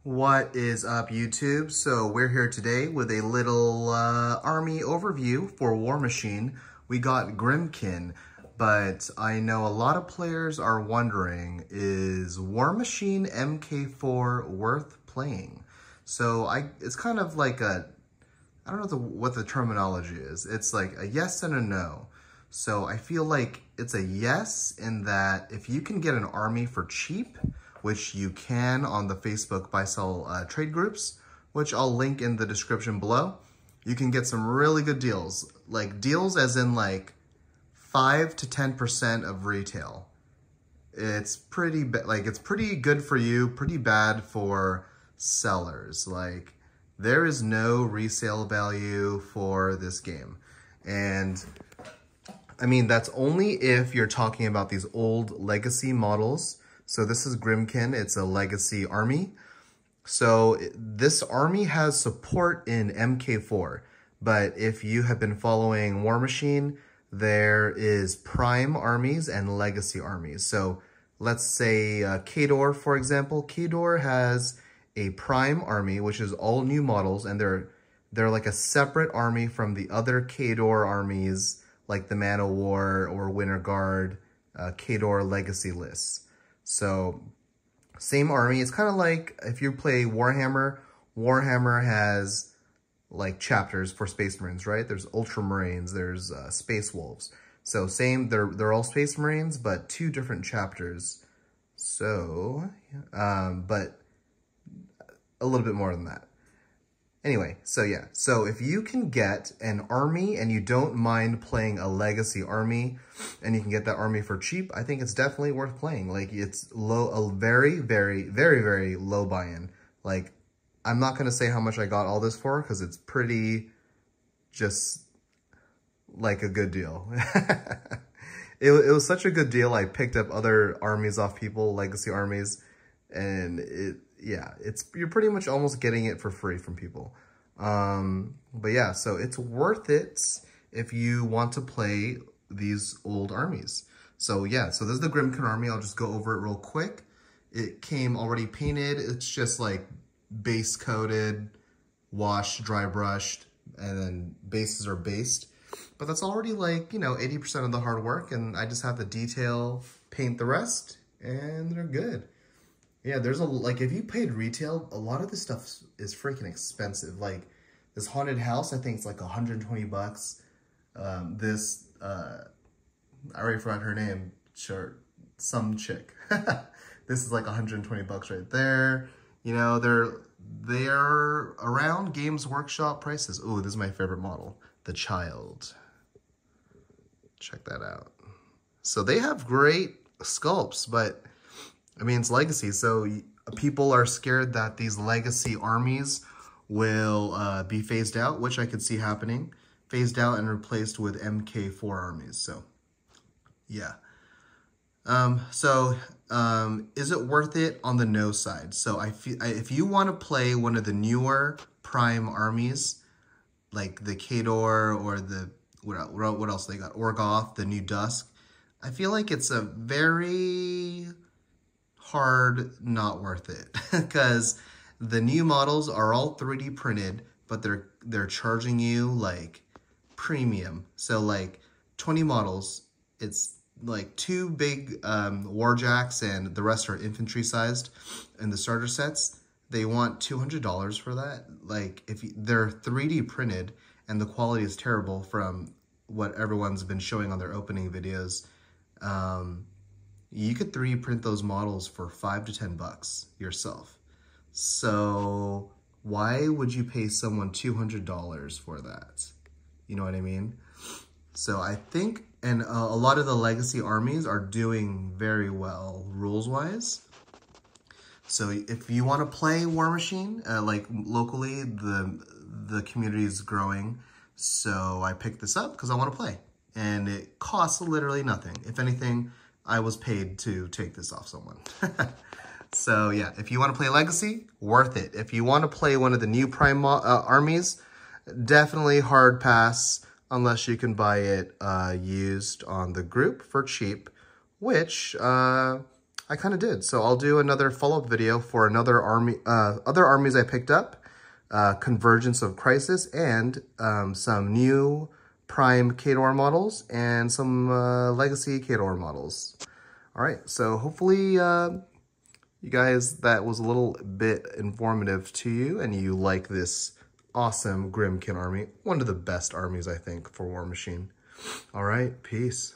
What is up, YouTube? So we're here today with a little army overview for Warmachine. We got Grymkin, but I know a lot of players are wondering, is Warmachine MK4 worth playing? So it's kind of like I don't know what the terminology is. It's like a yes and a no. So I feel like it's a yes in that if you can get an army for cheap, which you can on the Facebook buy-sell trade groups, which I'll link in the description below. You can get some really good deals, like deals as in like 5 to 10% of retail. It's pretty it's pretty good for you, pretty bad for sellers. Like there is no resale value for this game. And I mean, that's only if you're talking about these old legacy models. So this is Grymkin, it's a legacy army. So this army has support in MK4, but if you have been following Warmachine, there is prime armies and legacy armies. So let's say Khador, for example. Khador has a prime army, which is all new models, and they're like a separate army from the other Khador armies, like the Man of War or Winter Guard, Khador legacy lists. So same army. It's kind of like if you play Warhammer, Warhammer has like chapters for Space Marines, right? There's Ultramarines, there's Space Wolves. So same, they're all Space Marines, but two different chapters. So, but a little bit more than that. Anyway, so yeah, so if you can get an army and you don't mind playing a legacy army and you can get that army for cheap, I think it's definitely worth playing. Like it's a very, very, very, very low buy-in. Like I'm not going to say how much I got all this for because it's pretty just like a good deal. It was such a good deal. I picked up other armies off people, legacy armies, and you're pretty much almost getting it for free from people. But yeah, so it's worth it if you want to play these old armies. So yeah, so this is the Grymkin army. I'll just go over it real quick. It came already painted. It's just like base coated, washed, dry brushed, and then bases are based. But that's already like, 80% of the hard work, and I just have the detail paint the rest, and they're good. Yeah, there's if you paid retail, a lot of this stuff is freaking expensive. Like this haunted house, I think it's like 120 bucks. I already forgot her name, sure, some chick. This is like 120 bucks right there. They're around Games Workshop prices. Ooh, this is my favorite model, the Child. Check that out. So they have great sculpts, but I mean, it's legacy, so people are scared that these legacy armies will be phased out, which I could see happening. Phased out and replaced with MK4 armies, so yeah. Is it worth it on the no side? So if you want to play one of the newer prime armies, like the Khador or the, what else they got? Orgoth, the New Dusk, I feel like it's a very hard not worth it because the new models are all 3D printed, but they're charging you like premium. So like 20 models, it's like 2 big warjacks and the rest are infantry sized, and the starter sets, they want $200 for that. Like if they're 3D printed and the quality is terrible from what everyone's been showing on their opening videos, you could 3D print those models for 5 to 10 bucks yourself. So why would you pay someone $200 for that? You know what I mean? So I think, and a lot of the legacy armies are doing very well rules-wise. So if you want to play Warmachine, like locally, the community is growing. So I picked this up because I want to play. And it costs literally nothing. If anything, I was paid to take this off someone. So yeah, if you want to play Legacy, worth it. If you want to play one of the new Prime armies, definitely hard pass unless you can buy it used on the group for cheap, which I kind of did. So I'll do another follow-up video for another army, other armies I picked up, Convergence of Crisis, and some new Prime Khador models and some Legacy Khador models. All right, so hopefully you guys, that was a little bit informative to you and you like this awesome Grymkin army. One of the best armies, I think, for Warmachine. All right, peace.